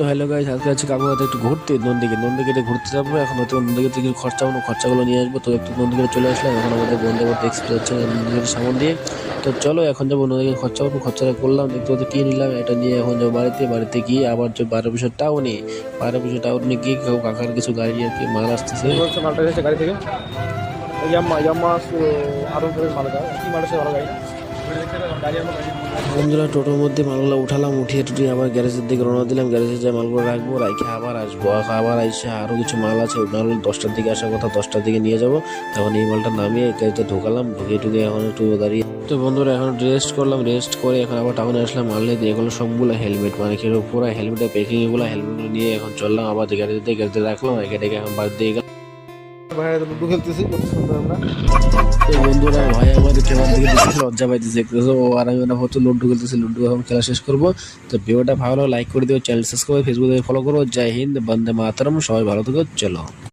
তো hello guys, আজকে আছে কাকুয়াতে একটু ঘুরতে নন্দীকে ঘুরতে যাবো। এখন হয়তো নন্দীকে কিছু খরচাগুলো নিয়ে আসবো। তো একটু নন্দীকে চলে আসলাম। এখন আমাদের বন্ধে বলতে এক্সপ্রেস হচ্ছে নন্দীকে সামন দিয়ে। তো চলো এখন যাবো নন্দীকে খরচাটা করলাম, দেখতে বলতে কি নিলাম এটা নিয়ে এখন যাবো বাড়িতে গিয়ে আবার যে 12 টাউনে গিয়ে কাকার কিছু গাড়ি আর কি মাল আসতেছে। মালটা এসেছে গাড়ি থেকে ইয়াম্মা আরো মাল কি মাল আছে ভালো গাড়ি বন্ধুরা টোটোর মধ্যে মালগুলো উঠিয়ে আবার গ্যারেজের দিকে রওনা দিলাম। গ্যারেজে যে মালগুলো রাখবো, রাখে আবার আসবো। আবার এসে আরো কিছু মাল আছে, ওই মাল 10টার দিকে আসার কথা, 10টার দিকে নিয়ে যাবো। তখন এই মালটা নামিয়ে গাড়িতে ঢোকালাম, ঢুকিয়ে এখন একটু দাঁড়িয়ে। তো বন্ধুরা এখন রেস্ট করে এখন আবার টাউনে আসলাম। মাল নিয়ে এগুলো সবগুলো হেলমেট, মানে কি পুরো হেলমেটের প্যাকিং, হেলমেটগুলো নিয়ে এখন চললাম আবার গাড়িতে রাখলাম। গাড়িটাকে এখন বাদ দিয়ে গেলাম। ভাই লুডু খেলতেছি আমরা। তো বন্ধুরা ভাই আমাদের খেলার দিকে দেখে লজ্জা পাইতেছে, ও আর আমি হচ্ছে লুডু খেলতেছি। লুডু এখন খেলা শেষ করবো। তো ভিডিওটা ভালো লাইক করে দিও, চ্যানেল সাবস্ক্রাইব, ফেসবুকে ফলো করো। জয় হিন্দ, বন্দে মাতরম, সবাই ভালো থেকো, চলো।